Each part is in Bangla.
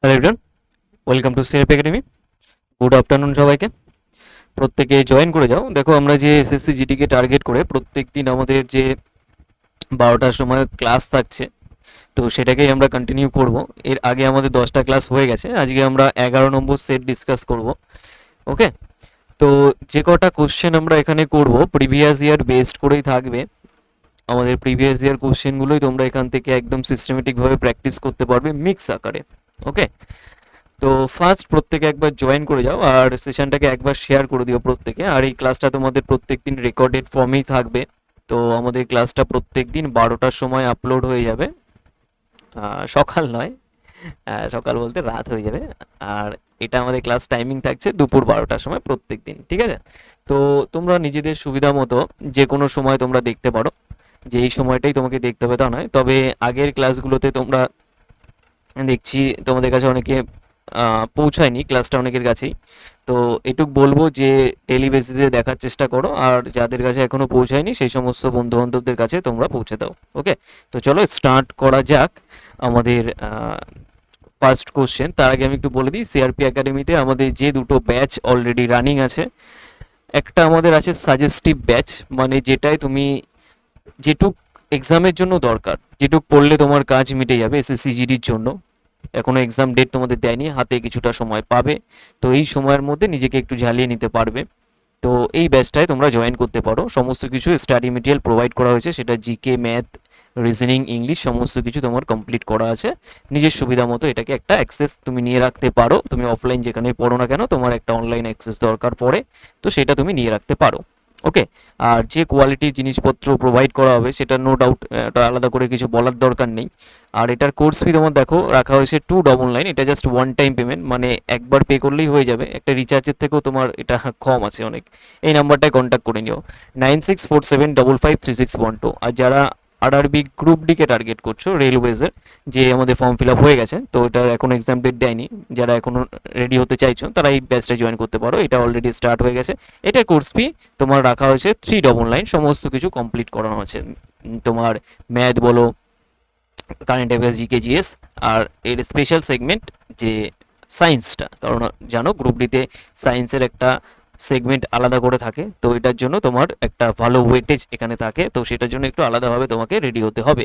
Hello everyone, welcome to CRP academy. Good afternoon সবাইকে। প্রত্যেকে জয়েন করে যাও। দেখো, আমরা যে এসএসসি জিডিকে টার্গেট করে প্রত্যেক দিন আমাদের যে 12টার সময় ক্লাস থাকছে, তো সেটাকেই আমরা কন্টিনিউ করব। এর আগে আমাদের 10টা ক্লাস হয়ে গেছে, আজকে আমরা 11 নম্বর সেট ডিসকাস করব। ওকে, তো যে কটা কোশ্চেন আমরা এখানে করব প্রিভিয়াস ইয়ার বেসড করেই থাকবে। আমাদের প্রিভিয়াস ইয়ার কোশ্চেনগুলোই তোমরা এখান থেকে একদম সিস্টেমেটিকভাবে প্র্যাকটিস করতে পারবে মিক্স আকারে। ওকে, তো ফার্স্ট প্রত্যেকে একবার জয়েন করে যাও আর সেশনটাকে একবার শেয়ার করে দিও প্রত্যেকে। আর এই ক্লাসটা তোমাদের প্রত্যেক দিন রেকর্ডেড ফর্মেই থাকবে। তো আমাদের ক্লাসটা প্রত্যেক দিন 12টার সময় আপলোড হয়ে যাবে। সকাল নয়, সকাল বলতে রাত হয়ে যাবে। আর এটা আমাদের ক্লাস টাইমিং থাকছে দুপুর 12টার সময় প্রত্যেক দিন, ঠিক আছে? তো তোমরা নিজেদের সুবিধা মতো যে কোনো সময় তোমরা দেখতে পারো, যে এই সময়টাই তোমাকে দেখতে হবে তা নয়। তবে আগের ক্লাসগুলোতে তোমরা দেখছি তোমাদের কাছে অনেকে পৌঁছায়নি ক্লাসটা অনেকের কাছেই। তো এটুক বলবো যে ডেলি বেসিসে দেখার চেষ্টা করো, আর যাদের কাছে এখনো পৌঁছায়নি সেই সমস্ত বন্ধু বান্ধবদের কাছে তোমরা পৌঁছে দাও। ওকে, তো চলো স্টার্ট করা যাক আমাদের ফার্স্ট কোশ্চেন। তার আগে আমি একটু বলে দিই, সিআরপি একাডেমিতে আমাদের যে দুটো ব্যাচ অলরেডি রানিং আছে। একটা আমাদের আছে সাজেস্টিভ ব্যাচ, মানে যেটাই তুমি যেটুক এক্সামের জন্য দরকার, যেটুক পড়লে তোমার কাজ মিটে যাবে এসএসসি জিডির জন্য। এখনো এক্সাম ডেট তোমাদের দেয়নি, হাতে কিছুটা সময় পাবে। তো এই সময়ের মধ্যে নিজেকে একটু ঝালিয়ে নিতে পারবে। তো এই ব্যাচটায় তোমরা জয়েন করতে পারো। সমস্ত কিছু স্টাডি মেটেরিয়াল প্রোভাইড করা হয়েছে, সেটা জিকে, ম্যাথ, রিজনিং, ইংলিশ সমস্ত কিছু তোমার কমপ্লিট করা আছে। নিজের সুবিধা মতো এটাকে একটা অ্যাক্সেস তুমি নিয়ে রাখতে পারো। তুমি অফলাইন যেখানে পড়ো না কেন, তোমার একটা অনলাইন অ্যাক্সেস দরকার পড়ে, তো সেটা তুমি নিয়ে রাখতে পারো। ওকে, আর যে কোয়ালিটির জিনিসপত্র প্রোভাইড করা হবে সেটা নো ডাউট, এটা আলাদা করে কিছু বলার দরকার নেই। আর এটার কোর্স ফি তোমার দেখো রাখা হয়েছে 299। এটা জাস্ট ওয়ান টাইম পেমেন্ট, মানে একবার পে করলেই হয়ে যাবে। একটা রিচার্জের থেকেও তোমার এটা কম আছে অনেক। এই নাম্বারটায় কন্ট্যাক্ট করে নিও, 9647553612। আর যারা আরআরবি গ্রুপ ডিকে টার্গেট করছো রেলওয়েজের, যে আমাদের ফর্ম ফিল আপ হয়ে গেছে, তো এটার এখন এক্সাম ডেট দেয়নি, যারা এখনো রেডি হতে চাইছো তারা এই ব্যাচটা জয়েন করতে পারো। এটা অলরেডি স্টার্ট হয়ে গেছে। এটার কোর্স ফি তোমার রাখা হয়েছে 399। সমস্ত কিছু কমপ্লিট করানো আছে, তোমার ম্যাথ বলো, কারেন্ট অ্যাফেয়ার্স, জিকে, জিএস, আর এর স্পেশাল সেগমেন্ট যে সায়েন্সটা, কারণ জানো গ্রুপ ডিতে সায়েন্সের একটা সেগমেন্ট আলাদা করে থাকে। তো এটার জন্য তোমার একটা ভালো ওয়েটেজ এখানে থাকে, তো সেটার জন্য একটু আলাদাভাবে তোমাকে রেডি হতে হবে।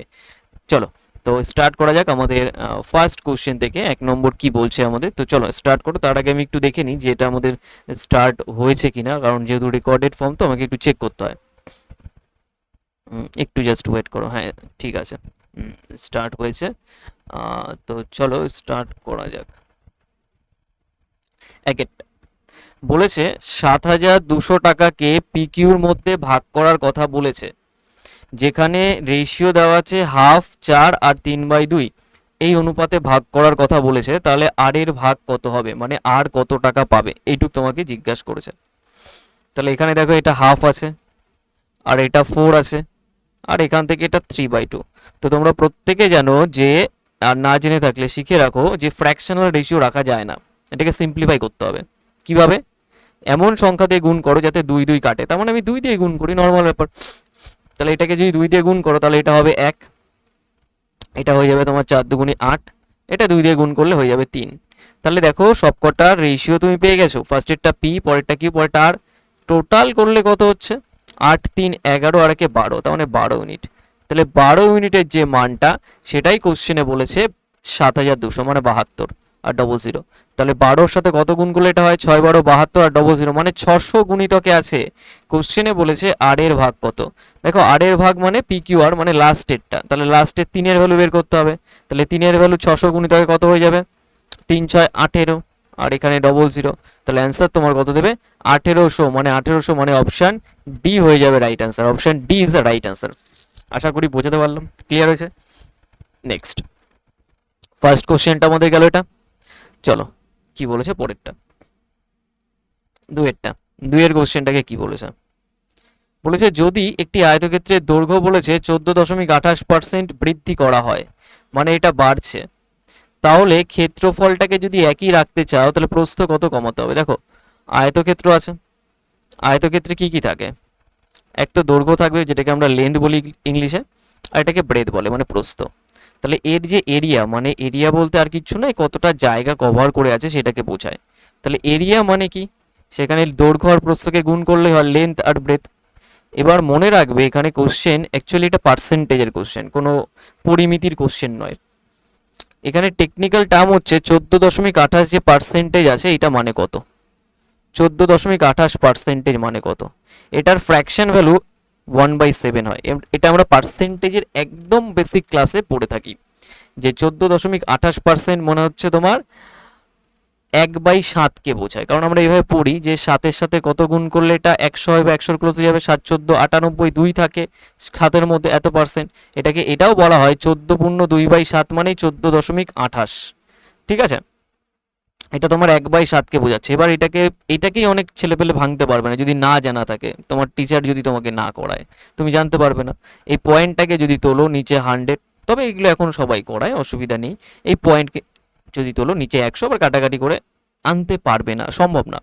চলো, তো স্টার্ট করা যাক আমাদের ফার্স্ট কোশ্চেন থেকে। 1 নম্বর কি বলছে আমাদের, তো চলো স্টার্ট করো। তার আগে আমি একটু দেখে নিই যে এটা আমাদের স্টার্ট হয়েছে কিনা, কারণ যেহেতু রেকর্ডেড ফর্ম তো আমাকে একটু চেক করতে হয়। একটু জাস্ট ওয়েট করো। হ্যাঁ, ঠিক আছে, স্টার্ট হয়েছে। তো চলো স্টার্ট করা যাক। একের বলেছে 7,200 টাকাকে পিকিউর মধ্যে ভাগ করার কথা বলেছে, যেখানে রেশিও দেওয়া আছে হাফ, 4 আর 3/2। এই অনুপাতে ভাগ করার কথা বলেছে, তাহলে আর এর ভাগ কত হবে, মানে আর কত টাকা পাবে, এইটুক তোমাকে জিজ্ঞাসা করেছে। তাহলে এখানে দেখো এটা হাফ আছে, আর এটা 4 আছে, আর এখান থেকে এটা 3/2। তো তোমরা প্রত্যেকে জানো যে, আর না জেনে থাকলে শিখে রাখো যে ফ্র্যাকশনাল রেশিও রাখা যায় না, এটাকে সিম্পলিফাই করতে হবে। কিভাবে? এমন সংখ্যা দিয়ে গুণ করো যাতে 2 2 কাটে, তার মানে আমি 2 দিয়ে গুণ করি, নর্মাল ব্যাপার। তাহলে এটাকে যদি 2 দিয়ে গুণ করো তাহলে এটা হবে 1, এটা হয়ে যাবে তোমার 4 2 8, এটা 2 দিয়ে গুণ করলে হয়ে যাবে 3। তাহলে দেখো সবকটার রেশিও তুমি পেয়ে গেছো। ফার্স্টেরটা পি, পরেরটা কিউ, পরেরটা আর। টোটাল করলে কত হচ্ছে? 8 3 11 আর একে 12, তার মানে 12 ইউনিট। তাহলে 12 ইউনিটের যে মানটা, সেটাই কোশ্চেনে বলেছে 7,200, মানে 72 আর ডবল জিরো। তাহলে 12-র সাথে কত গুণ করলে এটা হয়? 6 12 72 আর ডবল জিরো, মানে 600 গুণিতকে আছে। কোশ্চেনে বলেছে আর এর ভাগ কত। দেখো আর এর ভাগ মানে পি কিউ আর, মানে লাস্টেরটা। তাহলে লাস্টের 3-এর ভ্যালু বের করতে হবে। তাহলে 3-এর ভ্যালু 600 গুণিতকে কত হয়ে যাবে? 3 6 18, আর এখানে ডবল জিরো। তাহলে অ্যান্সার তোমার কত দেবে? 1800, মানে 1800, মানে অপশান ডি হয়ে যাবে right answer. Option D is the right answer. আশা করি বোঝাতে পারলাম, ক্লিয়ার হয়েছে? নেক্সট, ফার্স্ট কোশ্চেনটা আমাদের গেল এটা। চলো কি বলেছে পরেরটা, দুয়েরটা। দুইয়ের কোশ্চেনটাকে কি বলেছে? বলেছে যদি একটি আয়তক্ষেত্রের দৈর্ঘ্য বলেছে 14.28% বৃদ্ধি করা হয়, মানে এটা বাড়ছে, তাহলে ক্ষেত্রফলটাকে যদি একই রাখতে চাও তাহলে প্রস্থ কত কমাতে হবে? দেখো আয়তক্ষেত্র আছে, আয়তক্ষেত্রে কি কি থাকে? এক তো দৈর্ঘ্য থাকবে, যেটাকে আমরা লেন্থ বলি ইংলিশে, আর এটাকে ব্রেথ বলে, মানে প্রস্থ। তাহলে এর যে এরিয়া, মানে এরিয়া বলতে আর কিচ্ছু নয়, কতটা জায়গা কভার করে আছে সেটাকে বোঝায়। তাহলে এরিয়া মানে কি, সেখানে দৈর্ঘ্য আর প্রস্থকে গুণ করলে হয় লেন্থ আর ব্রেথ। এবার মনে রাখবে এখানে কোশ্চেন অ্যাকচুয়ালি এটা পার্সেন্টেজের কোশ্চেন, কোনো পরিমিতির কোশ্চেন নয়। এখানে টেকনিক্যাল টার্ম হচ্ছে 14.28 যে পার্সেন্টেজ আছে এটা মানে কত, 14.28% মানে কত। এটার ফ্র্যাকশন ভ্যালু 1/7 হয়। এটা আমরা পার্সেন্টেজের একদম বেসিক ক্লাসে পড়ে থাকি, যে 14.28% মনে হচ্ছে তোমার 1/7কে বোঝায়, কারণ আমরা এইভাবে পড়ি যে 7-এর সাথে কত গুণ করলে এটা 100 হয় বা 100-র ক্লোজে যাবে, 7 14 98, 2 থাকে খাতের মধ্যে এত পার্সেন্ট। এটাকে এটাও বলা হয় 14 পূর্ণ 2/7 মানে 14.28। ঠিক আছে, এটা তোমার 1/7কে বোঝাচ্ছে। এবার এটাকেই অনেক ছেলেপেলে ভাঙতে পারবে না যদি না জানা থাকে, তোমার টিচার যদি তোমাকে না করায়, তুমি জানতে পারবে না। এই পয়েন্টটাকে যদি তোলো নিচে 100, তবে এগুলো এখন সবাই করায়, অসুবিধা নেই। এই পয়েন্টকে যদি তোলো নিচে 100, আবার কাটাকাটি করে আনতে পারবে না, সম্ভব না,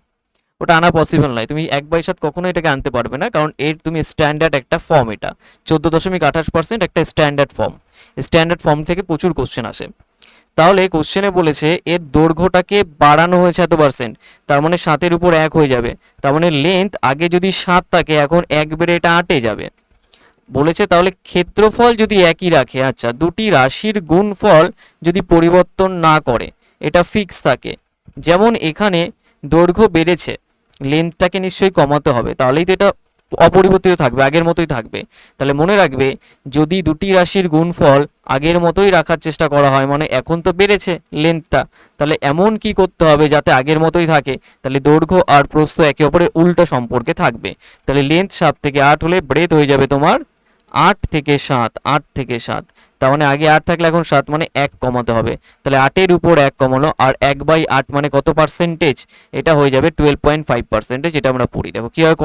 ওটা আনা পসিবল নয়। তুমি 1/7 কখনো এটাকে আনতে পারবে না, কারণ এর তুমি স্ট্যান্ডার্ড একটা ফর্ম, এটা 14.28% একটা স্ট্যান্ডার্ড ফর্ম। স্ট্যান্ডার্ড ফর্ম থেকে প্রচুর কোশ্চেন আসে। তাহলে কোশ্চেনে বলেছে এর দৈর্ঘ্যটাকে বাড়ানো হয়েছে এত পার্সেন্ট, তার মানে 7-এর উপর 1 হয়ে যাবে, তার মানে লেন্থ আগে যদি 7 থাকে এখন 1 বেড়ে এটা 8-এ যাবে। বলেছে তাহলে ক্ষেত্রফল যদি একই রাখে, আচ্ছা দুটি রাশির গুণফল যদি পরিবর্তন না করে, এটা ফিক্স থাকে, যেমন এখানে দৈর্ঘ্য বেড়েছে, লেন্থটাকে নিশ্চয়ই কমাতে হবে, তাহলেই তো এটা অপরিবর্তিত থাকবে, আগের মতোই থাকবে। তাহলে মনে রাখবে যদি দুটি রাশির গুণফল আগের মতোই রাখার চেষ্টা করা হয়, মানে এখন তো বেড়েছে লেন্থটা, তাহলে এমন কি করতে হবে যাতে আগের মতোই থাকে, তাহলে দৈর্ঘ্য আর প্রস্থ একে অপরের উল্টো সম্পর্কে থাকবে। তাহলে লেন্থ 7 থেকে 8 হলে ব্রেথ হয়ে যাবে তোমার 8 থেকে 7, 8 থেকে 7, তার মানে আগে 8 থাকলে এখন 7, মানে 1 কমাতে হবে। তাহলে 8-এর উপর 1 কমানো, আর 1/8 মানে কত পার্সেন্টেজ, এটা হয়ে যাবে 12.5%। এটা আমরা পড়ি, দেখো কি হয়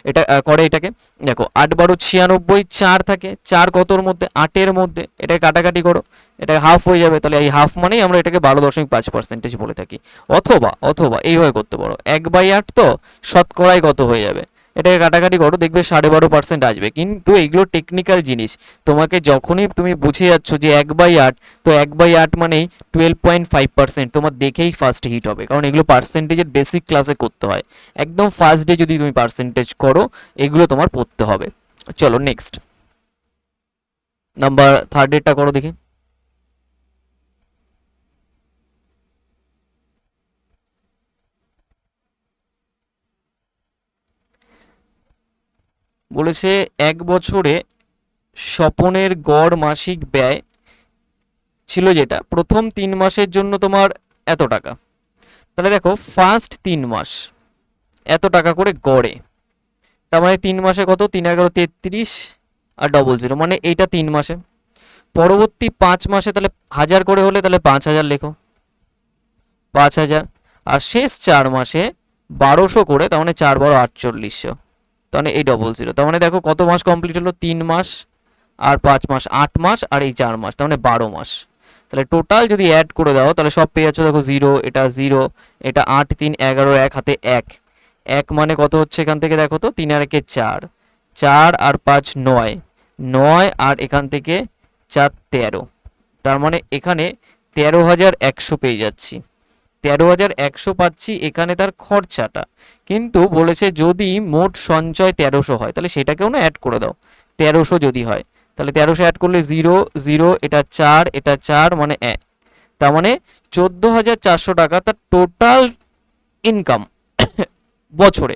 এটা করে এটাকে। দেখো 8 12 96, 4 থাকে, 4 কতর মধ্যে, 8-এর মধ্যে, এটা কাটাকাটি করো, এটা হাফ হয়ে যাবে, তাহলে এই হাফ মানেই আমরা এটাকে 12.5% বলে থাকি। অথবা অথবা এইভাবে করতে পারো, 1/8 তো শতকরাই কত হয়ে যাবে, এটাকে কাটাকাটি করো, দেখবে 12.5% আসবে। কিন্তু এইগুলো টেকনিক্যাল জিনিস, তোমাকে যখনই তুমি বুঝে যাচ্ছ যে 1/8, তো 1/8 মানেই 12.5%, তোমার দেখেই ফার্স্ট হিট হবে, কারণ এগুলো পার্সেন্টেজের বেসিক ক্লাসে করতে হয়। একদম ফার্স্ট ডে যদি তুমি পার্সেন্টেজ করো, এগুলো তোমার পড়তে হবে। চলো নেক্সট, নাম্বার থার্ড ডেটটা করো দেখি। বলেছে 1 বছরে স্বপনের গড় মাসিক ব্যয় ছিল যেটা প্রথম 3 মাসের জন্য তোমার এত টাকা। তাহলে দেখো ফার্স্ট 3 মাস এত টাকা করে গড়ে, তার মানে 3 মাসে কত, 3 11 33 আর ডবল জিরো, মানে এইটা 3 মাসে। পরবর্তী 5 মাসে তাহলে 1000 করে হলে তাহলে 5000 লেখো, 5000। আর শেষ 4 মাসে 1200 করে, তার মানে 4 12 4800, তার মানে এই ডবল জিরো। তার মানে দেখো কত মাস কমপ্লিট হলো, 3 মাস আর 5 মাস, 8 মাস, আর এই 4 মাস, তার মানে 12 মাস। তাহলে টোটাল যদি অ্যাড করে দাও তাহলে সব পেয়ে যাচ্ছ, দেখো জিরো, এটা জিরো, এটা 8 3 11, এক হাতে 1, 1 মানে কত হচ্ছে এখান থেকে দেখো তো, 3 আর 1 4, 4 আর 5 9, 9 আর এখান থেকে 4 13, তার মানে এখানে 13,100 পেয়ে যাচ্ছি, 13,100 পাচ্ছি এখানে তার খরচাটা। কিন্তু বলেছে যদি মোট সঞ্চয় 1300 হয়, তাহলে সেটাকেও না অ্যাড করে দাও, 1300 যদি হয়, তাহলে 1300 অ্যাড করলে 0 0, এটা 4 এটা 4, মানে 1, তার মানে 14,400 টাকা তার টোটাল ইনকাম বছরে।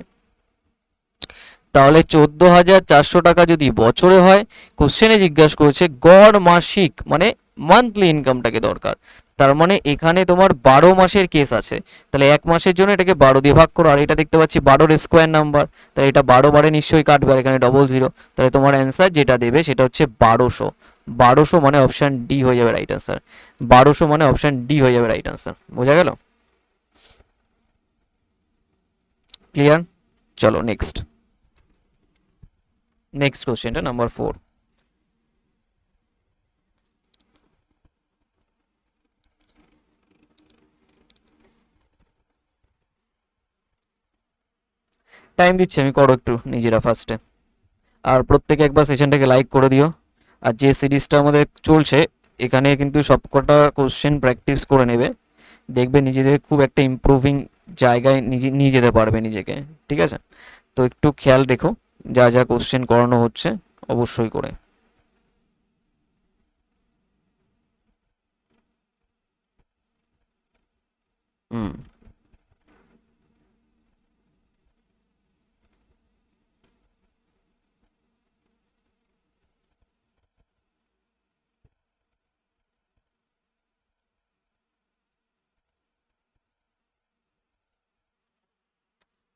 তাহলে 14,400 টাকা যদি বছরে হয়, কোশ্চেনে জিজ্ঞাসা করেছে গড় মাসিক মানে মান্থলি ইনকামটাকে দরকার, তার মানে এখানে তোমার 12 মাসের কেস আছে, তাহলে 1 মাসের জন্য এটাকে 12 দিয়ে ভাগ করো, আর এটা দেখতে পাচ্ছি 12-এর স্কোয়ার নাম্বার, তাহলে এটা 12 বারে নিশ্চয়ই কাটবে, আর এখানে ডবল জিরো, তাহলে তোমার অ্যান্সার যেটা দেবে সেটা হচ্ছে 1200। 1200 মানে অপশান ডি হয়ে যাবে রাইট আনসার, 1200 মানে অপশান ডি হয়ে যাবে রাইট আনসার। বোঝা গেল? ক্লিয়ার? চলো নেক্সট, নেক্সট কোশ্চেনটা নাম্বার 4। টাইম দিচ্ছি আমি, করো একটু নিজেরা ফার্স্টে, আর প্রত্যেকে একবার সেশনটাকে লাইক করে দিও। আর যে সিরিজটা আমাদের চলছে এখানে কিন্তু সবকটা কোশ্চেন প্র্যাকটিস করে নেবে, দেখবে নিজেদের খুব একটা ইমপ্রুভিং জায়গায় নিজে নিয়ে যেতে পারবে নিজেকে। ঠিক আছে, তো একটু খেয়াল রেখো যা যা কোশ্চেন করানো হচ্ছে অবশ্যই করে। হুম,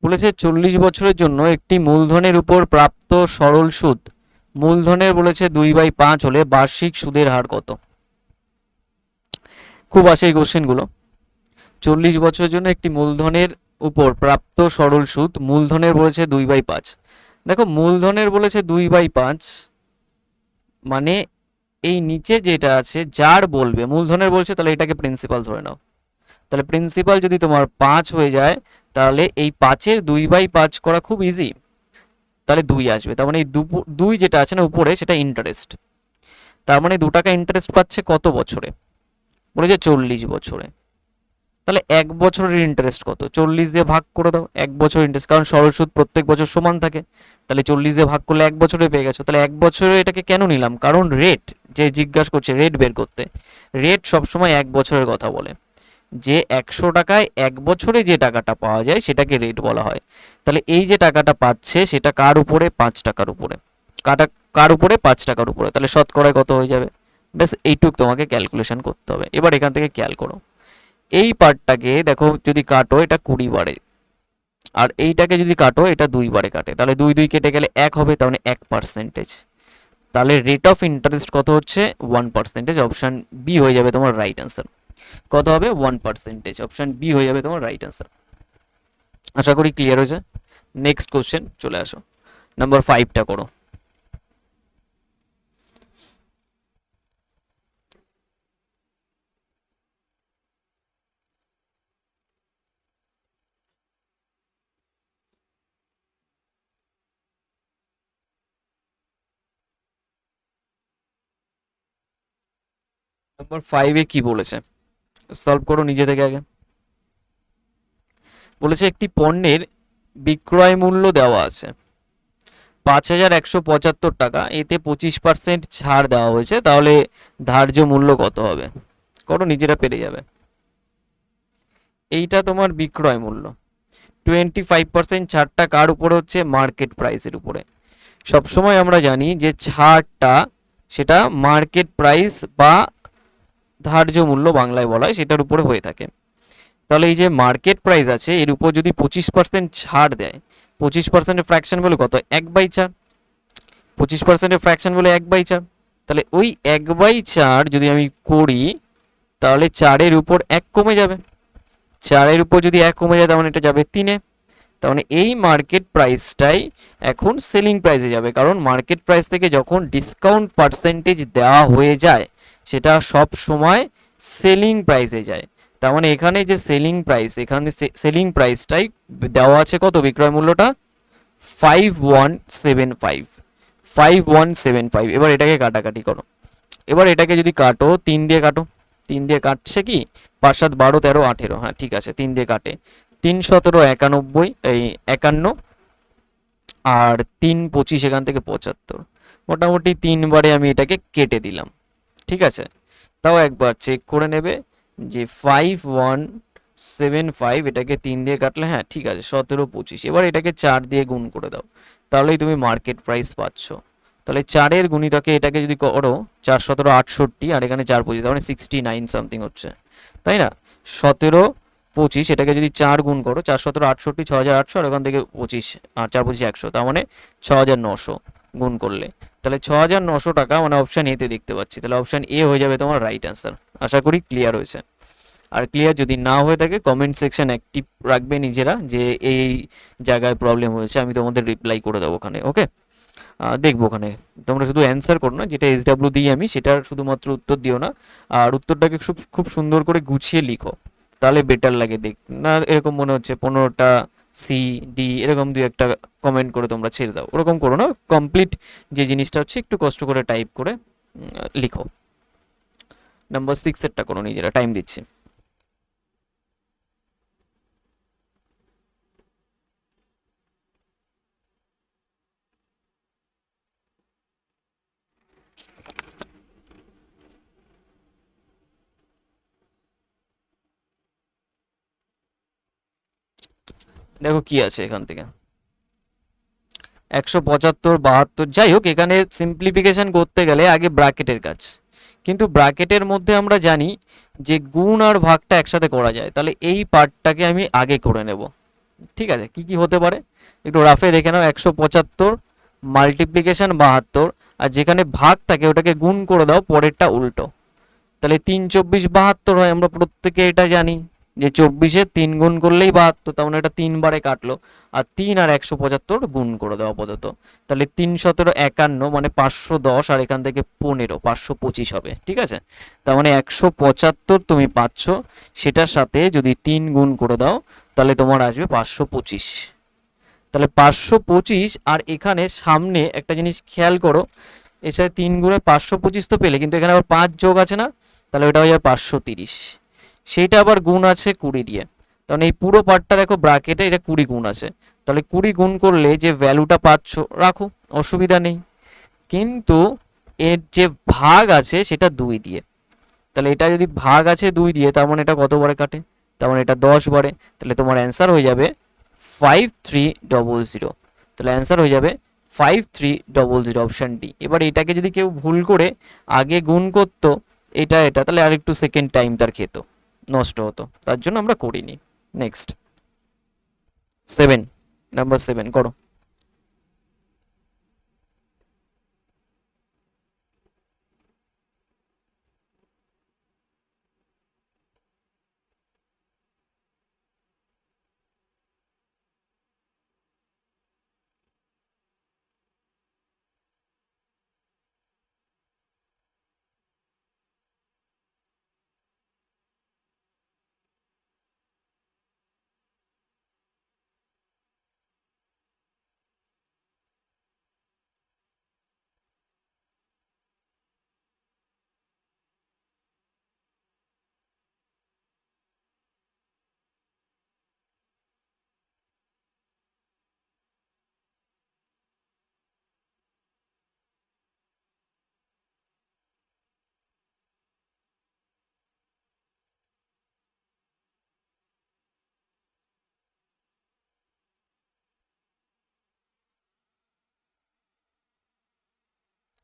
বলেছে 40 বছরের জন্য একটি মূলধনের উপর প্রাপ্ত সরল সুদ, মূলধনের বলেছে 2/5 হলে বার্ষিক সুদের হার কত? খুব আসে এই কোশ্চেনগুলো। 40 বছরের জন্য একটি মূলধনের উপর প্রাপ্ত সরল সুদ, মূলধনের বলেছে 2/5। দেখো মূলধনের বলেছে 2/5, মানে এই নিচে যেটা আছে যার বলবে মূলধনের বলছে, তাহলে এটাকে প্রিন্সিপাল ধরে নাও। তাহলে প্রিন্সিপাল যদি তোমার 5 হয়ে যায়, তাহলে এই 5-এর 2/5 করা খুব ইজি, তাহলে 2 আসবে। তার মানে এই 2 যেটা আছে না উপরে, সেটা ইন্টারেস্ট। তার মানে 2 টাকা ইন্টারেস্ট পাচ্ছে কত বছরে? বলেছে 40 বছরে। তাহলে 1 বছরের ইন্টারেস্ট কত? 40 দিয়ে ভাগ করে দাও, 1 বছর ইন্টারেস্ট, কারণ সরল সুদ প্রত্যেক বছর সমান থাকে। তাহলে 40 দিয়ে ভাগ করলে 1 বছরে পেয়ে গেছো। তাহলে 1 বছরে এটাকে কেন নিলাম? কারণ রেট যে জিজ্ঞাসা করছে রেট বের করতে, রেট সবসময় 1 বছরের কথা বলে। যে 100 টাকায় 1 বছরে যে টাকাটা পাওয়া যায় সেটাকে রেট বলা হয়। তাহলে এই যে টাকাটা পাচ্ছে সেটা কার উপরে? 5 টাকার উপরে। কাটা কার উপরে? 5 টাকার উপরে। তাহলে শতকরায় কত হয়ে যাবে? ব্যাস এইটুক তোমাকে ক্যালকুলেশন করতে হবে। এবার এখান থেকে খেয়াল করো, এই পার্টটাকে দেখো যদি কাটো এটা 20 বারে, আর এইটাকে যদি কাটো এটা 2 বারে কাটে, তাহলে 2 2 কেটে গেলে 1 হবে, তাহলে 1%। তাহলে রেট অফ ইন্টারেস্ট কত হচ্ছে? 1%। অপশন বি হয়ে যাবে তোমার রাইট অ্যান্সার। কত হবে? 1%। অপশন বি হয়ে যাবে তোমার রাইট অ্যান্সার। আশা করি ক্লিয়ার হয়েছে। নেক্সট কোশ্চেন চলে আসো, নাম্বার 5টা করো। নাম্বার 5-এ কি বলেছে সলভ করো নিজে থেকে আগে। বলেছে একটি পণ্যের বিক্রয় মূল্য দেওয়া আছে 5,175 টাকা, এতে 25% ছাড় দেওয়া হয়েছে, তাহলে ধার্য মূল্য কত হবে? করো নিজেরা পেরে যাবে। এইটা তোমার বিক্রয় মূল্য, 25% ছাড়টা কার উপরে হচ্ছে? মার্কেট প্রাইসের উপরে। সবসময় আমরা জানি যে ছাড়টা সেটা মার্কেট প্রাইস বা ধার্য মূল্য বাংলায় বলা হয় সেটার উপরে হয়ে থাকে। তাহলে এই যে মার্কেট প্রাইস আছে এর উপর যদি 25% ছাড় দেয়, 25%-এর ফ্র্যাকশন বলে কত? 1/4। 25%-এর ফ্র্যাকশন বলে 1/4। তাহলে ওই 1/4 যদি আমি করি, তাহলে 4-এর উপর 1 কমে যাবে। 4-এর উপর যদি 1 কমে যায়, তার মানে এটা যাবে 3-এ। তার মানে এই মার্কেট প্রাইসটাই এখন সেলিং প্রাইসে যাবে, কারণ মার্কেট প্রাইস থেকে যখন ডিসকাউন্ট পার্সেন্টেজ দেওয়া হয়ে যায় সেটা সব সময় সেলিং প্রাইসে যায়। তার মানে এখানে যে সেলিং প্রাইস, এখানে সেলিং প্রাইসটাই দেওয়া আছে কত? বিক্রয় মূল্যটা 5175। 5175। এবার এটাকে কাটাকাটি করো। এবার এটাকে যদি কাটো 3 দিয়ে কাটো, 3 দিয়ে কাটছে কি? 5 7 12 13 18, হ্যাঁ ঠিক আছে 3 দিয়ে কাটে। 3 17 91, এই 51, আর 3 25 এখান থেকে 75। মোটামুটি 3 বারে আমি এটাকে কেটে দিলাম। ঠিক আছে, তাও একবার চেক করে নেবে যে 5175 এটাকে 3 দিয়ে কাটলে, হ্যাঁ ঠিক আছে 17 25। এবার এটাকে 4 দিয়ে গুণ করে দাও, তাহলেই তুমি মার্কেট প্রাইস পাচ্ছ। তাহলে 4-এর গুণিতকে এটাকে যদি করো, 4 17 68, আর এখানে 4 25, তার মানে 69 সামথিং হচ্ছে, তাই না? 17 25 এটাকে যদি 4 গুণ করো, 4 17 68, 6800, আর ওখান থেকে 25, আর 4 25 100, তার মানে 6900 গুণ করলে, তাহলে 6900 টাকা মানে অপশন এতে দেখতে পাচ্ছি। তাহলে অপশন এ হয়ে যাবে তোমার রাইট অ্যান্সার। আশা করি ক্লিয়ার হয়েছে। আর ক্লিয়ার যদি না হয়ে থাকে কমেন্ট সেকশন অ্যাক্টিভ রাখবে নিজেরা, যে এই জায়গায় প্রবলেম হয়েছে, আমি তোমাদের রিপ্লাই করে দেবো ওখানে। ওকে, দেখবো ওখানে। তোমরা শুধু অ্যান্সার করো না, যেটা SW দিই আমি সেটার শুধুমাত্র উত্তর দিও না, আর উত্তরটাকে খুব খুব সুন্দর করে গুছিয়ে লিখো, তাহলে বেটার লাগে দেখ। না এরকম মনে হচ্ছে 15টা সি ডি এরকম দুই একটা কমেন্ট করে তোমরা ছেড়ে দাও, ওরকম করো না। কমপ্লিট যে জিনিসটা হচ্ছে একটু কষ্ট করে টাইপ করে লিখো। নাম্বার 6 এরটা করো নিজেরা, টাইম দিচ্ছি। দেখো কি আছে এখান থেকে, 175, 72, যাই হোক এখানে সিম্পলিফিকেশন করতে গেলে আগে ব্র্যাকেটের কাজ, কিন্তু ব্র্যাকেটের মধ্যে আমরা জানি যে গুণ আর ভাগটা একসাথে করা যায়, তাহলে এই পার্টটাকে আমি আগে করে নেব। ঠিক আছে, কি কি হতে পারে একটু রাফে দেখে নাও। 175 মাল্টিপ্লিকেশন 72, আর যেখানে ভাগ থাকে ওটাকে গুণ করে দাও, পরেরটা উল্টো। তাহলে 3 24 72 হয়, আমরা প্রত্যেকে এটা জানি যে 24-এ 3 গুণ করলেই 72, তার মানে এটা 3 বারে কাটলো। আর 3 আর 175 গুণ করে দাও আপাতত, তাহলে 3 17 51 মানে 510, আর এখান থেকে 15 525 হবে। ঠিক আছে, তার মানে 175 তুমি পাচ্ছ, সেটার সাথে যদি 3 গুণ করে দাও তাহলে তোমার আসবে 525। তাহলে 525, আর এখানে সামনে একটা জিনিস খেয়াল করো, এর সাথে 3 গুণে 525 তো পেলে, কিন্তু এখানে আবার 5 যোগ আছে না, তাহলে ওটা হয়ে যাবে 530, সেইটা আবার গুণ আছে 20 দিয়ে। তাহলে এই পুরো পার্টটা দেখো ব্র্যাকেটে এটা 20 গুণ আছে, তাহলে 20 গুণ করলে যে ভ্যালুটা পাচ্ছ রাখো, অসুবিধা নেই। কিন্তু এর যে ভাগ আছে সেটা 2 দিয়ে, তাহলে এটা যদি ভাগ আছে 2 দিয়ে, তার মানে এটা কত বারে কাটে, তার মানে এটা 10 বারে। তাহলে তোমার অ্যান্সার হয়ে যাবে 5300। তাহলে অ্যান্সার হয়ে যাবে 5300, অপশান ডি। এবার এটাকে যদি কেউ ভুল করে আগে গুণ করতো এটা তাহলে আর একটু সেকেন্ড টাইম তার খেত, নষ্ট হতো, তার জন্য আমরা করিনি। নেক্সট 7, নাম্বার 7 করো।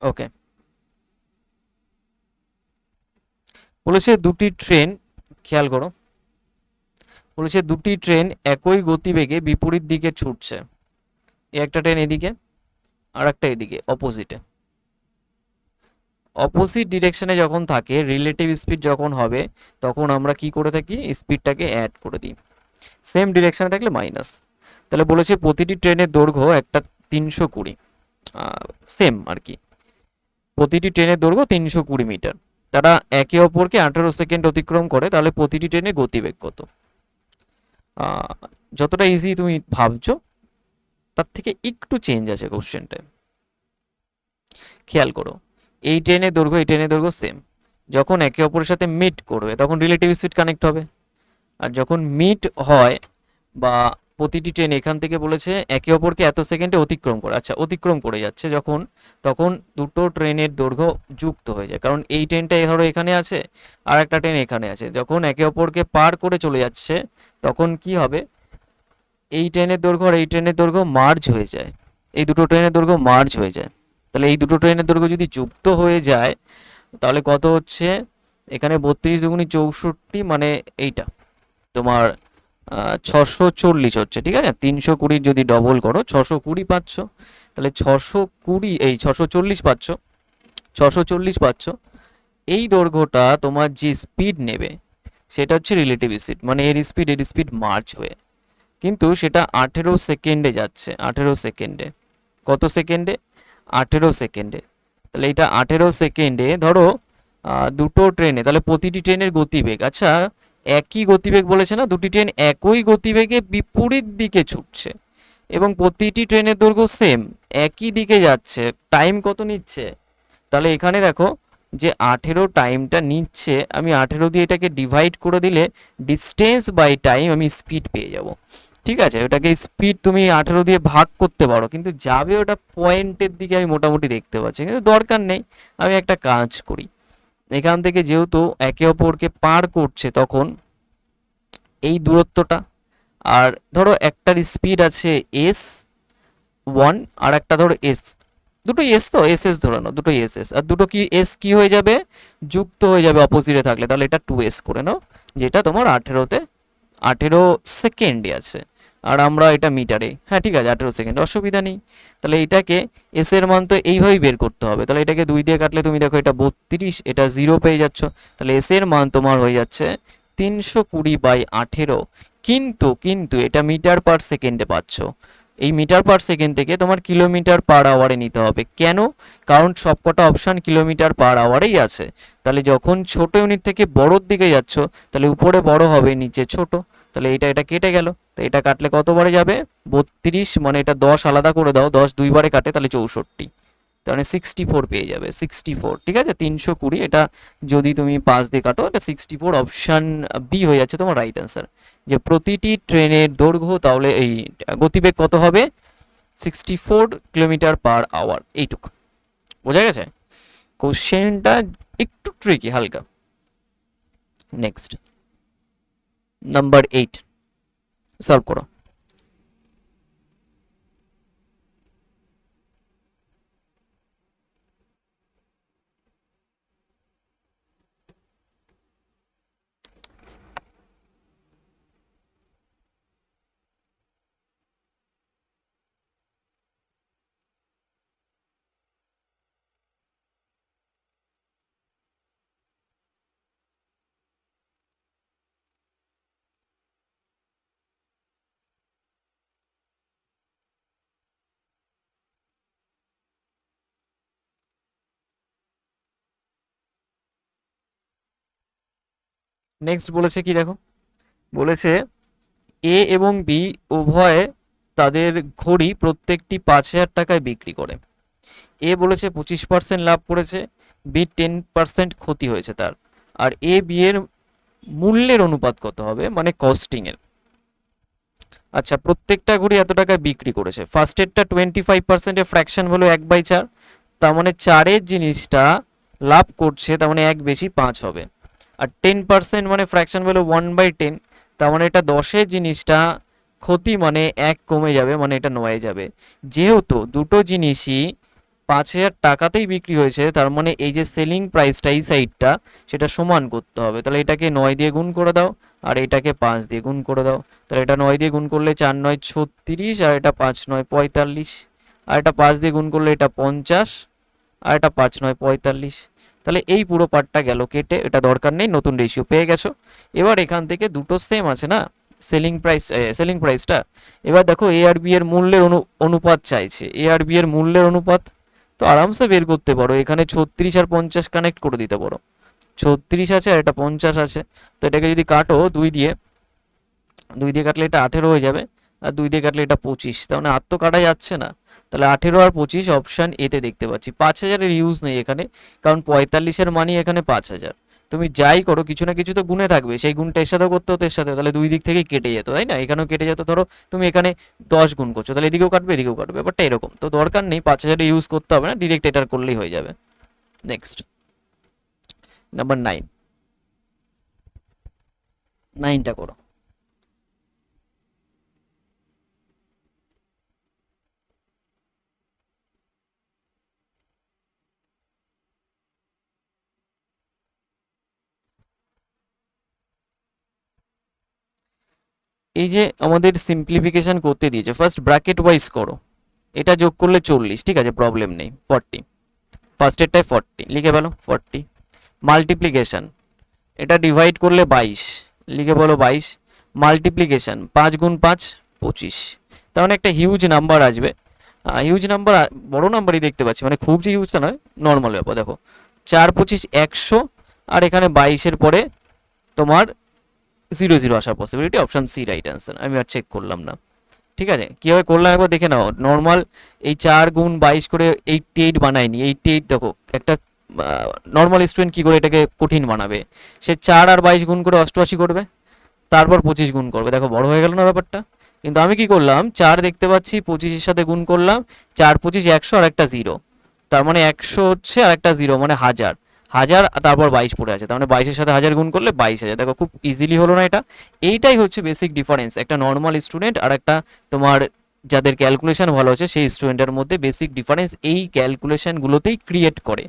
ওকে, বলেছে দুটি ট্রেন, খেয়াল করো, বলেছে দুটি ট্রেন একই গতিবেগে বিপরীত দিকে ছুটছে, একটা ট্রেন এদিকে আর একটা এদিকে অপোজিটে। অপোজিট ডিরেকশনে যখন থাকে, রিলেটিভ স্পিড যখন হবে, তখন আমরা কি করে থাকি, স্পিডটাকে অ্যাড করে দিই। সেম ডিরেকশনে থাকলে মাইনাস। তাহলে বলেছে প্রতিটি ট্রেনের দৈর্ঘ্য একটা 320, সেম আর কি, প্রতিটি ট্রেনের দৈর্ঘ্য 320 মিটার, তারা একে অপরকে 18 সেকেন্ড অতিক্রম করে, তাহলে প্রতিটি ট্রেনের গতিবেগ কত? যতটা ইজি তুমি ভাবছো তার থেকে একটু চেঞ্জ আছে কোশ্চেনটায়। খেয়াল করো, এই ট্রেনের দৈর্ঘ্য এই ট্রেনের দৈর্ঘ্য সেম, যখন একে অপরের সাথে মিট করবে তখন রিলেটিভ স্পিড কানেক্ট হবে। আর যখন মিট হয় বা প্রতিটি ট্রেন এখান থেকে বলেছে একে অপরকে এত সেকেন্ডে অতিক্রম করে, আচ্ছা অতিক্রম করে যাচ্ছে যখন, তখন দুটো ট্রেনের দৈর্ঘ্য যুক্ত হয়ে যায়, কারণ এই ট্রেনটা ধরো এখানে আছে আর একটা ট্রেন এখানে আছে, যখন একে অপরকে পার করে চলে যাচ্ছে তখন কি হবে, এই ট্রেনের দৈর্ঘ্য আর এই ট্রেনের দৈর্ঘ্য মার্জ হয়ে যায়, এই দুটো ট্রেনের দৈর্ঘ্য মার্জ হয়ে যায়। তাহলে এই দুটো ট্রেনের দৈর্ঘ্য যদি যুক্ত হয়ে যায় তাহলে কত হচ্ছে, এখানে 32 দুগুণী 64, মানে এইটা তোমার 640 হচ্ছে। ঠিক আছে, 320 যদি ডবল করো 620 পাচ্ছ, তাহলে 620 এই 640 পাচ্ছ, 640 পাচ্ছ। এই দৈর্ঘ্যটা তোমার যে স্পিড নেবে সেটা হচ্ছে রিলেটিভ স্পিড, মানে এর স্পিড মার্চ হয়ে, কিন্তু সেটা 18 সেকেন্ডে যাচ্ছে, 18 সেকেন্ডে, কত সেকেন্ডে, 18 সেকেন্ডে। তাহলে এটা 18 সেকেন্ডে ধরো দুটো ট্রেনে, তাহলে প্রতিটি ট্রেনের গতিবেগ, আচ্ছা একই গতিবেগ বলেছে না, দুটি ট্রেন একই গতিবেগে বিপরীত দিকে ছুটছে এবং প্রতিটি ট্রেনের দৈর্ঘ্য সেম, একই দিকে যাচ্ছে, টাইম কত নিচ্ছে, তাহলে এখানে দেখো যে 18 টাইমটা নিচ্ছে, আমি 18 দিয়ে এটাকে ডিভাইড করে দিলে ডিস্টেন্স বাই টাইম আমি স্পিড পেয়ে যাব। ঠিক আছে, ওটাকে স্পিড তুমি 18 দিয়ে ভাগ করতে পারো, কিন্তু যাবে ওটা পয়েন্টের দিকে আমি মোটামুটি দেখতে পাচ্ছি, কিন্তু দরকার নেই। আমি একটা কাজ করি, এখান থেকে যেহেতু একে অপরকে পার করছে, তখন এই দূরত্বটা, আর ধরো একটার স্পিড আছে s1, আর একটা ধরো s, দুটো এস, তো এস এস ধরে নাও, দুটো এস এস, আর দুটো কি এস কি হয়ে যাবে, যুক্ত হয়ে যাবে অপোজিটে থাকলে, তাহলে এটা 2s করে নাও, যেটা তোমার 18তে 18 সেকেন্ডে আছে, আর আমরা এটা মিটারে, হ্যাঁ ঠিক আছে 18 সেকেন্ড, অসুবিধা নেই। তাহলে এটাকে এস এর মান তো এইভাবেই বের করতে হবে, তাহলে এটাকে 2 দিয়ে কাটলে তুমি দেখো এটা 32, এটা 0 পেয়ে যাচ্ছ, তাহলে এস এর মান তোমার হয়ে যাচ্ছে 320/18। কিন্তু কিন্তু এটা মিটার পার সেকেন্ডে পাচ্ছ, এই মিটার পার সেকেন্ড থেকে তোমার কিলোমিটার পার আওয়ারে নিতে হবে। কেন? কারণ সবকটা অপশান কিলোমিটার পার আওয়ারেই আছে। তাহলে যখন ছোট ইউনিট থেকে বড়োর দিকে যাচ্ছ, তাহলে উপরে বড় হবে, নিচে ছোট, তাহলে এটা কেটে গেল, তো এটা কাটলে কতবারে যাবে, 32, মানে এটা 10 আলাদা করে দাও, 10 দুইবারে কাটে তাহলে 64, তাহলে 64 পেয়ে যাবে, 64, ঠিক আছে 320, এটা যদি তুমি 5 দিয়ে কাটো, এটা 64, অপশান বি হয়ে যাচ্ছে তোমার রাইট অ্যান্সার। যে প্রতিটি ট্রেনের দৈর্ঘ্য, তাহলে এই গতিবেগ কত হবে, 64 কিলোমিটার পার আওয়ার, এইটুকু বোঝা গেছে। কোশ্চেনটা একটু ট্রিকি হালকা। নেক্সট, নাম্বার 8, সলভ করো। নেক্সট বলেছে কি দেখো, বলেছে এ এবং বি উভয়ে তাদের ঘড়ি প্রত্যেকটি 5,000 টাকায় বিক্রি করে। এ বলেছে 25% লাভ করেছে, বি 10% ক্ষতি হয়েছে তার, আর এ বি এর মূল্যের অনুপাত কত হবে, মানে কস্টিং এর। আচ্ছা, প্রত্যেকটা ঘড়ি এত টাকায় বিক্রি করেছে, ফার্স্টেরটা 25%-এর ফ্র্যাকশন হলো 1/4, তার মানে 4-এর জিনিসটা লাভ করছে, তার মানে 1 বেশি 5 হবে। আর 10% মানে ফ্র্যাকশন ভ্যালু 1/10, তার মানে এটা 10-এর জিনিসটা ক্ষতি, মানে 1 কমে যাবে, মানে এটা 9 যাবে। যেহেতু দুটো জিনিসই 5,000 টাকাতেই বিক্রি হয়েছে, তার মানে এই যে সেলিং প্রাইসটা এই সাইডটা, সেটা সমান করতে হবে। তাহলে এটাকে 9 দিয়ে গুণ করে দাও, আর এটাকে 5 দিয়ে গুণ করে দাও। তাহলে এটা 9 দিয়ে গুণ করলে 4 9 36, আর এটা 5 9 45, আর এটা 5 দিয়ে গুণ করলে এটা 50, আর এটা 5 9 45। তাহলে এই পুরো পার্টটা গেল কেটে, এটা দরকার নেই, নতুন রেশিও পেয়ে গেছো। এবার এখান থেকে দুটো সেম আছে না, সেলিং প্রাইসটা। এবার দেখো এ আর বি এর মূল্যের অনুপাত চাইছে, এ আর বি এর মূল্যের অনুপাত তো আরামসে বের করতে পারো, এখানে 36 আর 50 কানেক্ট করে দিতে পারো। 36 আছে আর এটা 50 আছে, তো এটাকে যদি কাটো 2 দিয়ে, 2 দিয়ে কাটলে এটা 18 হয়ে যাবে, আর 2 দিয়ে কাটলে এটা 25, তার মানে আর তো কাটা যাচ্ছে না। তাহলে 18 আর 25 অপশান এতে দেখতে পাচ্ছি। 5,000-এর ইউজ নেই এখানে, কারণ 45-এর মানই এখানে 5,000। তুমি যাই করো কিছু না কিছু তো গুণে থাকবে, সেই গুণটা এর সাথেও করতে হতো এর সাথে, তাহলে দুই দিক থেকেই কেটে যেত, তাই না, এখানেও কেটে যেত। ধরো তুমি এখানে 10 গুণ করছো, তাহলে এদিকেও কাটবে এদিকেও কাটবে, ব্যাপারটা এরকম। তো দরকার নেই 5,000 ইউজ করতে হবে না, ডিরেক্ট এটার করলেই হয়ে যাবে। নেক্সট, নাম্বার 9, 9টা করো। এই যে আমাদের সিম্পলিফিকেশন করতে দিয়েছে, ফার্স্ট ব্র্যাকেট ওয়াইজ করো, এটা যোগ করলে 40, ঠিক আছে প্রবলেম নেই, 40, ফার্স্টেরটায় 40 লিখে বলো 40। মাল্টিপ্লিকেশন, এটা ডিভাইড করলে 22, লিখে বলো 22। মাল্টিপ্লিকেশন 5 গুণ 5 25, তার মানে একটা হিউজ নাম্বার আসবে। হিউজ নাম্বার, বড় নাম্বারই দেখতে পাচ্ছি, মানে খুব যে হিউজটা নয়, নর্মাল ব্যাপার। দেখো 4 25 100, আর এখানে 22-এর পরে তোমার 00 আসার possibility, option C right answer. আমি আর চেক করলাম না, ঠিক আছে কীভাবে করলাম একবার দেখে নাও। নর্মাল এই 4 গুণ 22 করে 88 বানায়নি, 88 দেখো একটা নর্মাল স্টুডেন্ট কী করে এটাকে কঠিন বানাবে? সে 4 আর 22 গুণ করে 88 করবে, তারপর 25 গুণ করবে। দেখো বড় হয়ে গেল না ব্যাপারটা? কিন্তু আমি কি করলাম, 4 দেখতে পাচ্ছি, 25-এর সাথে গুণ করলাম, 4 25 100 আর একটা 0, তার মানে 100 হচ্ছে আর একটা 0 মানে 1000, 1000 তারপর 22 পড়ে আছে, তার মানে 22-এর সাথে 1000 গুণ করলে 22,000। দেখো খুব ইজিলি হলো না এটা? এইটাই হচ্ছে বেসিক ডিফারেন্স একটা নর্মাল স্টুডেন্ট আর একটা তোমার যাদের ক্যালকুলেশন ভালো আছে সেই স্টুডেন্টের মধ্যে। বেসিক ডিফারেন্স এই ক্যালকুলেশনগুলোতেই ক্রিয়েট করে।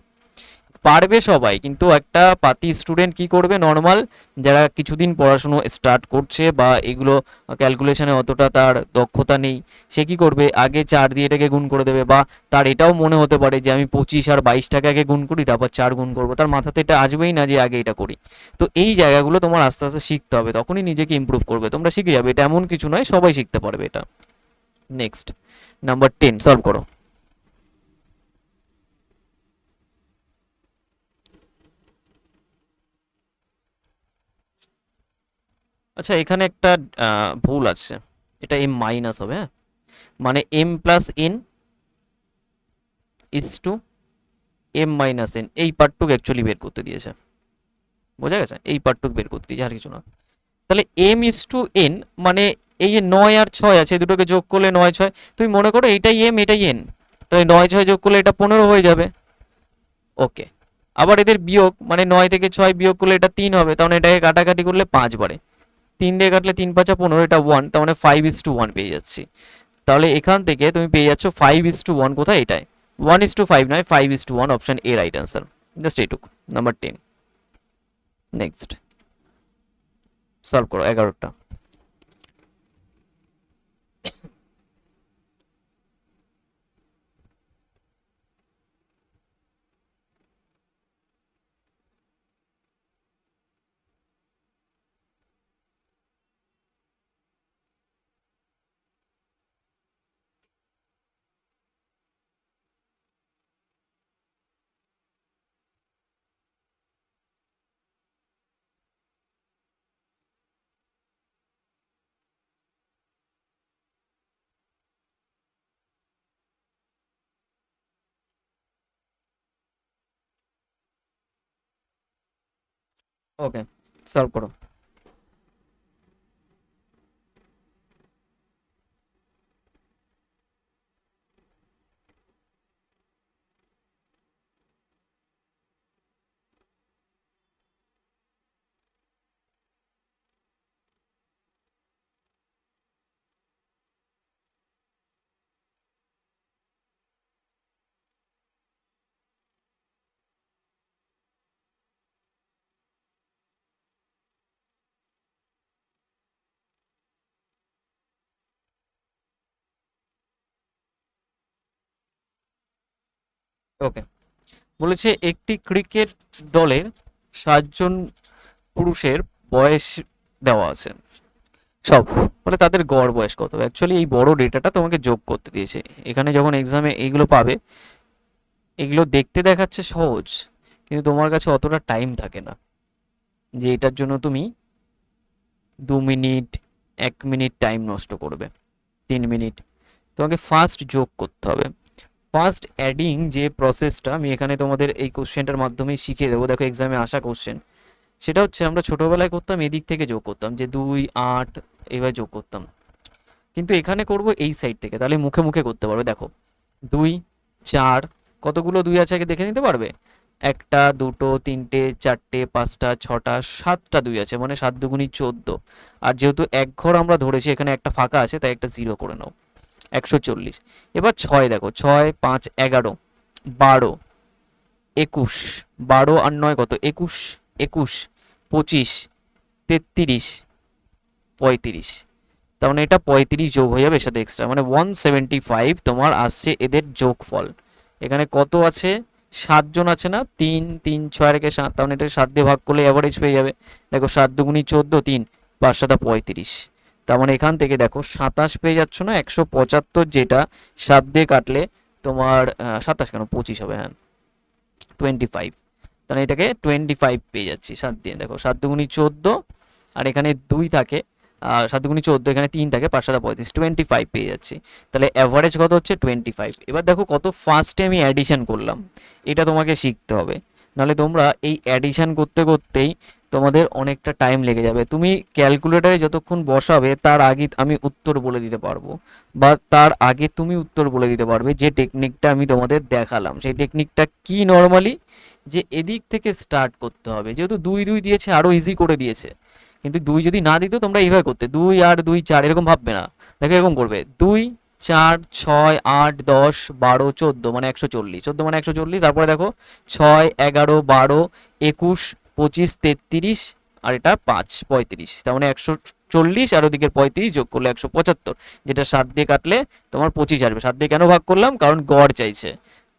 পারবে সবাই, কিন্তু একটা পাতি স্টুডেন্ট কি করবে, নর্মাল যারা কিছুদিন পড়াশুনো স্টার্ট করছে বা এগুলো ক্যালকুলেশনে অতটা তার দক্ষতা নেই, সে কি করবে, আগে 4 দিয়ে এটাকে গুণ করে দেবে, বা তার এটাও মনে হতে পারে যে আমি 25 আর 22টাকে আগে গুণ করি তারপর 4 গুণ করবো, তার মাথাতে এটা আসবেই না যে আগে এটা করি। তো এই জায়গাগুলো তোমার আস্তে আস্তে শিখতে হবে, তখনই নিজেকে ইমপ্রুভ করবে, তোমরা শিখে যাবে, এটা এমন কিছু নয়, সবাই শিখতে পারবে এটা। নেক্সট, নাম্বার 10 সলভ করো। আচ্ছা এখানে একটা ভুল আছে, এটা এম মাইনাস হবে, হ্যাঁ, মানে M plus N is to M minus N, এই পার্টটুকু অ্যাকচুয়ালি বের করতে দিয়েছে, বোঝা গেছে? এই পার্টটুকু বের করতে দিয়েছে, আর কিছু না। তাহলে এম ইজ টু এন মানে এই যে 9 আর 6 আছে, এই দুটোকে যোগ করলে 9 6, তুমি মনে করো এটাই এম এটাই এন, তাহলে 9 6 যোগ করলে এটা 15 হয়ে যাবে। ওকে, আবার এদের বিয়োগ মানে 9 থেকে 6 বিয়োগ করলে এটা 3 হবে, তাহলে এটাকে কাটাকাটি করলে 5 বারে, 3 দিয়ে কাটলে 3 5 15, এটা 1, তার মানে 5:1 পেয়ে যাচ্ছি। তাহলে এখান থেকে তুমি পেয়ে যাচ্ছ 5:1, কোথায় এটাই 1:5 নয়, 5:1, option A right answer. Just এইটুকু, নাম্বার 10। নেক্সট, সলভ করো 11টা। ওকে, সলভ করো। ওকে, বলেছে একটি ক্রিকেট দলের 7 জন পুরুষের বয়স দেওয়া আছে সব, বলে তাদের গড় বয়স কত। অ্যাকচুয়ালি এই বড় ডেটাটা তোমাকে যোগ করতে দিয়েছে, এখানে যখন এক্সামে এইগুলো পাবে, এগুলো দেখতে দেখাচ্ছে সহজ, কিন্তু তোমার কাছে অতটা টাইম থাকে না যে এটার জন্য তুমি 2 মিনিট 1 মিনিট টাইম নষ্ট করবে, 3 মিনিট। তোমাকে ফার্স্ট যোগ করতে হবে, ফার্স্ট অ্যাডিং যে প্রসেসটা আমি এখানে তোমাদের এই কোশ্চেনটার মাধ্যমেই শিখিয়ে দেবো। দেখো এক্সামে আসা কোশ্চেন, সেটা হচ্ছে আমরা ছোটোবেলায় করতাম এদিক থেকে যোগ করতাম, যে 2 8 এইভাবে যোগ করতাম, কিন্তু এখানে করব এই সাইড থেকে, তাহলে মুখে মুখে করতে পারবে। দেখো 2 4, কতগুলো 2 আছে আগে দেখে নিতে পারবে, একটা দুটো তিনটে চারটে পাঁচটা ছটা 7টা 2 আছে, মানে 7 দুগুণী 14, আর যেহেতু এক ঘর আমরা ধরেছি এখানে একটা ফাঁকা আছে তাই একটা 0 করে নাও, 140। এবার 6 দেখো, 6 5 11 12 21, 12 আর 9 কত, 21 21 25 33 35, তার মানে এটা 35 যোগ হয়ে যাবে এর সাথে এক্সট্রা, মানে 175 তোমার আসছে এদের যোগফল। এখানে কত আছে, 7 জন আছে না, 3 3 6 রেখে 7, তার মানে এটা 7 দিয়ে ভাগ করলে অ্যাভারেজ পেয়ে যাবে। দেখো 7 দুগুণী 14, 3 5 7 35, তার মানে এখান থেকে দেখো 27 পেয়ে যাচ্ছ না, 175 যেটা 7 দিয়ে কাটলে তোমার 27 কেন 25 হবে, হ্যাঁ 25, তাহলে এটাকে 25 পেয়ে যাচ্ছি 7 দিয়ে। দেখো 7 দুগুণী 14, আর এখানে 2 থাকে, 7 দুগুণী 14, এখানে 3 থাকে, 5 7 35, 25 পেয়ে যাচ্ছি। তাহলে অ্যাভারেজ কত হচ্ছে 25। এবার দেখো কত ফার্স্টে আমি অ্যাডিশন করলাম, এটা তোমাকে শিখতে হবে। নাহলে তোমরা এই অ্যাডিশন করতে করতেই তোমাদের অনেকটা টাইম লেগে যাবে। তুমি ক্যালকুলেটারে যতক্ষণ বসাবে তার আগে আমি উত্তর বলে দিতে পারবো, বা তার আগে তুমি উত্তর বলে দিতে পারবে। যে টেকনিকটা আমি তোমাদের দেখালাম সেই টেকনিকটা কি নর্মালি, যে এদিক থেকে স্টার্ট করতে হবে। যেহেতু দুই দুই দিয়েছে আরও ইজি করে দিয়েছে, কিন্তু দুই যদি না দিত তোমরা এইভাবে করতে, দুই আর দুই চার এরকম ভাববে না। দেখো এরকম করবে, দুই চার ছয় আট দশ বারো চোদ্দো মানে 140, চোদ্দো মানে 140, তারপরে দেখো ছয় এগারো বারো একুশ পঁচিশ তেত্রিশ, আর এটা পাঁচ 35, তার মানে 140 আর ওদিকের 35 যোগ করলে 175, যেটা 7 দিয়ে কাটলে তোমার 25 আসবে। 7 দিয়ে কেন ভাগ করলাম, কারণ গড় চাইছে,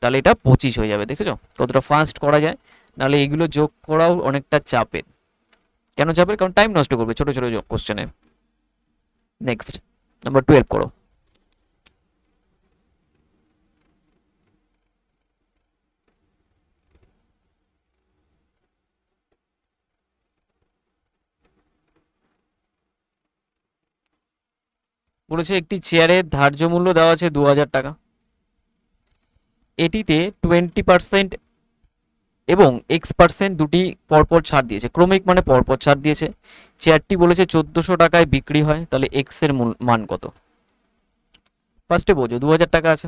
তাহলে এটা 25 হয়ে যাবে। দেখেছো কতটা ফাস্ট করা যায়। নাহলে এগুলো যোগ করাও অনেকটা চাপের। কেন চাপের, কারণ টাইম নষ্ট করবে ছোট ছোট কোশ্চেনে। নেক্সট নাম্বার 12 করো। বলেছে একটি চেয়ারের ধার্য মূল্য দেওয়া আছে 2000 টাকা, এটিতে 20% এবং X% দুটি পরপর ছাড় দিয়েছে, ক্রমিক মানে পরপর ছাড় দিয়েছে। চেয়ারটি বলেছে 1400 টাকায় বিক্রি হয়, তাহলে এক্স এর মান কত? ফার্স্টে বোঝো 2000 টাকা আছে,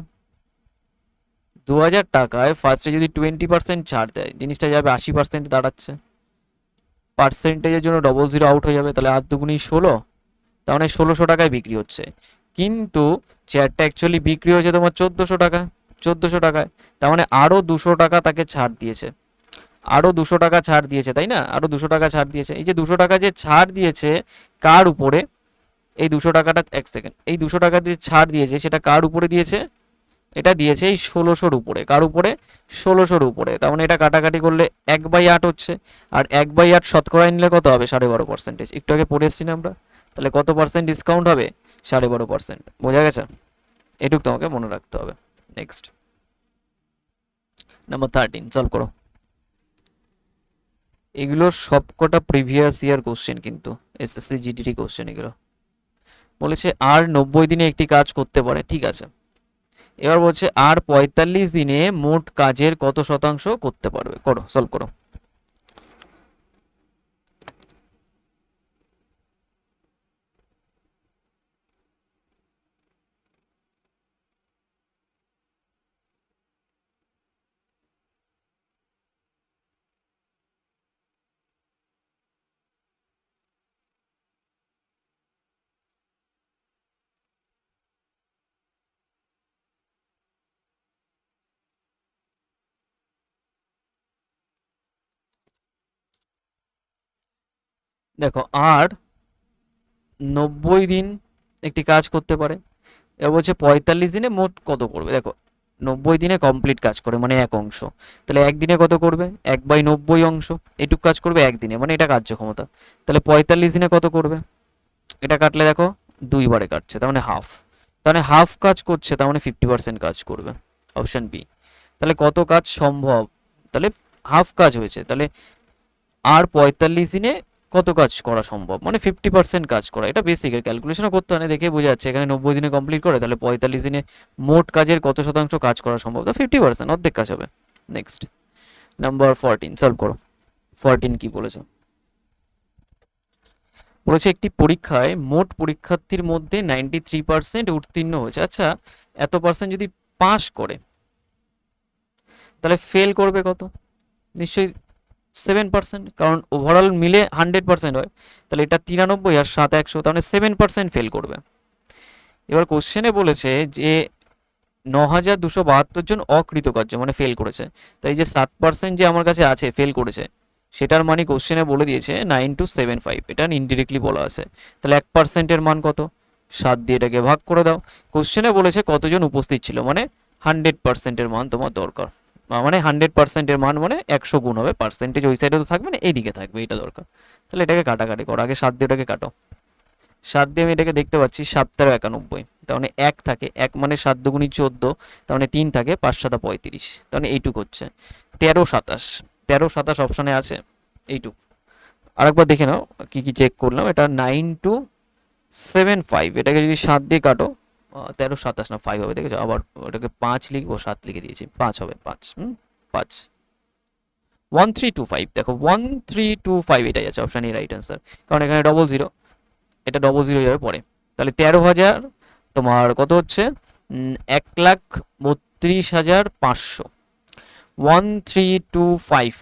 2000 টাকায় ফার্স্টে যদি 20% ছাড় দেয় জিনিসটা যাবে 80% দাঁড়াচ্ছে। পার্সেন্টেজের জন্য ডবল জিরো আউট হয়ে যাবে, তাহলে 8 দুগুনি 16, তার মানে 1600 টাকায় বিক্রি হচ্ছে। কিন্তু চেয়ারটা অ্যাকচুয়ালি বিক্রি হয়েছে তোমার 1400 টাকা, 1400 টাকায়, তার মানে আরও 200 টাকা তাকে ছাড় দিয়েছে, আরও 200 টাকা ছাড় দিয়েছে, তাই না? আরও 200 টাকা ছাড় দিয়েছে। এই যে 200 টাকা যে ছাড় দিয়েছে কার উপরে, এই 200 টাকাটা, এক সেকেন্ড, এই 200 টাকা যে ছাড় দিয়েছে সেটা কার উপরে দিয়েছে? এটা দিয়েছে এই 1600-র উপরে। কার উপরে? 1600-র উপরে। তার মানে এটা কাটাকাটি করলে 1/8 হচ্ছে, আর 1/8 শতকরায় নিলে কত হবে? 12.5%। একটু আগে পড়ে এসেছি না আমরা? তাহলে কত পার্সেন্ট ডিসকাউন্ট হবে? 12.5%। বোঝা গেছে? এটুক তোমাকে মনে রাখতে হবে। নেক্সট নাম্বার 13 সলভ করো। এগুলো সবকটা প্রিভিয়াস ইয়ার কোশ্চেন, কিন্তু এসএসসি জিডিটি কোশ্চেন এগুলো। বলেছে আর 90 দিনে একটি কাজ করতে পারে, ঠিক আছে। এবার বলছে আর 45 দিনে মোট কাজের কত শতাংশ করতে পারবে, করো সলভ করো। দেখো আর 90 দিন একটি কাজ করতে পারে, এবার বলছে 45 দিনে মোট কত করবে। দেখো 90 দিনে কমপ্লিট কাজ করে মানে এক অংশ, তাহলে একদিনে কত করবে? 1/90 অংশ। এটুক কাজ করবে একদিনে, মানে এটা কার্যক্ষমতা। তাহলে 45 দিনে কত করবে? এটা কাটলে দেখো 2 বারে কাটছে, তার মানে হাফ, তার মানে হাফ কাজ করছে, তার মানে 50% কাজ করবে। Option B. তাহলে কত কাজ সম্ভব? তাহলে হাফ কাজ হয়েছে, তাহলে আর 45 দিনে কত কাজ করা সম্ভব, মানে 50% কাজ করা। এটা বেসিকের ক্যালকুলেশনও করতে হয় না, দেখে বোঝা যাচ্ছে এখানে 90 দিনে কমপ্লিট করে, তাহলে 45 দিনে মোট কাজের কত শতাংশ কাজ করা সম্ভব, তো 50%, অর্ধেক কাজ হবে। নেক্সট নাম্বার 14 সলভ করো। 14 কি বলেছে? বলেছে একটি পরীক্ষায় মোট পরীক্ষার্থীর মধ্যে 93% উত্তীর্ণ হয়েছে। আচ্ছা, এত পার্সেন্ট যদি পাস করে তাহলে ফেল করবে কত? নিশ্চয়ই 7%, কারণ ওভারঅল মিলে 100% হয়। তাহলে এটা 93 আর 7 100, তাহলে 7% ফেল করবে। এবার কোশ্চেনে বলেছে যে 9272 জন অকৃতকার্য মানে ফেল করেছে, তাই যে 7% যে আমার কাছে আছে ফেল করেছে, সেটার মানে কোশ্চেনে বলে দিয়েছে 9275, এটা ইনডিরেক্টলি বলা আছে। তাহলে 1%-এর মান কত? 7 দিয়ে এটাকে ভাগ করে দাও। কোশ্চেনে বলেছে কতজন উপস্থিত ছিল, মানে 100%-এর মান তোমার দরকার, মানে 100%-এর মান মানে 100 গুণ হবে, পার্সেন্টেজ ওই সাইডে তো থাকবে না, এইদিকে থাকবে, এটা দরকার। তাহলে এটাকে কাটাকাটি করো, আগে 7 দিয়ে ওটাকে কাটো। 7 দিয়ে আমি এটাকে দেখতে পাচ্ছি 7 তেরো 91, তার মানে 1 থাকে, 1 মানে 7 দুগুণী 14, তার মানে 3 থাকে, 5 সাতা 35, তার মানে এইটুক হচ্ছে 13 27। 13 27 অপশানে আছে, এইটুক। আরেকবার দেখে নাও কি কি চেক করলাম, এটা 9275, এটাকে যদি 7 দিয়ে কাটো 13 27 না 5 হবে, দেখেছো? আবার ওটাকে 5 লিখবো, 7 লিখে দিয়েছি, 5 হবে, 5 5। 1325, দেখো 1325 এটাই আছে, অপশান এ রাইট অ্যান্সার। কারণ এখানে ডবল জিরো, এটা ডবল জিরো যাবে পরে। তাহলে 13,000 তোমার কত হচ্ছে, 1,32,500, 1325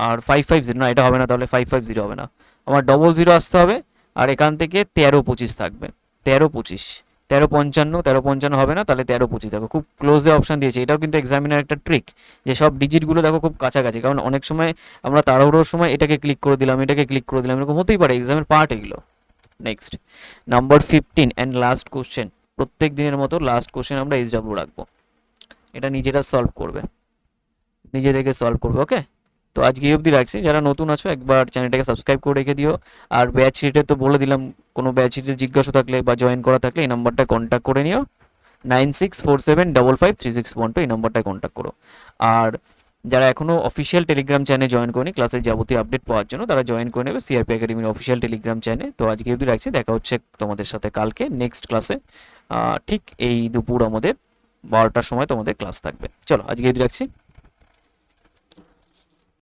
আর 550, না এটা হবে না, তাহলে 550 হবে না, আমার ডবল জিরো আসতে হবে। আর এখান থেকে 1325 থাকবে, 1325, 1355, 1355 হবে না, তাহলে 1325। দেখো খুব ক্লোজে অপশান দিয়েছে, এটাও কিন্তু এক্সামিনার একটা ট্রিক, যে সব ডিজিটগুলো দেখো খুব কাছাকাছি। কারণ অনেক সময় আমরা তাড়াহুড়োর সময় এটাকে ক্লিক করে দিলাম, এটাকে ক্লিক করে দিলাম, এরকম হতেই পারে, এক্সামের পার্ট এগুলো। Next, number 15 and last question. প্রত্যেক দিনের মতো লাস্ট কোশ্চেন আমরা এইচডাব্লিউ রাখবো, এটা নিজেরা সলভ করবে, নিজে থেকে সলভ করবে, ওকে। তো আজকে এই অবধি রাখছি, যারা নতুন আছো একবার চ্যানেলটাকে সাবস্ক্রাইব করে রেখে দিও। আর ব্যাচ শিটে তো বলে দিলাম, কোনো ব্যাচ শিটে জিজ্ঞাসা থাকলে বা জয়েন করা থাকলে এই নাম্বারটা কন্ট্যাক্ট করে নিও, 9647553612, এই নাম্বারটায় কন্ট্যাক্ট করো। আর যারা এখনও অফিসিয়াল টেলিগ্রাম চ্যানেলে জয়েন করেনি ক্লাসের যাবতীয় আপডেট পাওয়ার জন্য, তারা জয়েন করে নেবে সিআরপি একাডেমির অফিসিয়াল টেলিগ্রাম চ্যানেলে। তো আজকে অবধি রাখছি, দেখা হচ্ছে তোমাদের সাথে কালকে নেক্সট ক্লাসে। ঠিক এই দুপুর আমাদের 12টার সময় তোমাদের ক্লাস থাকবে। চলো আজকে অবধি রাখছি।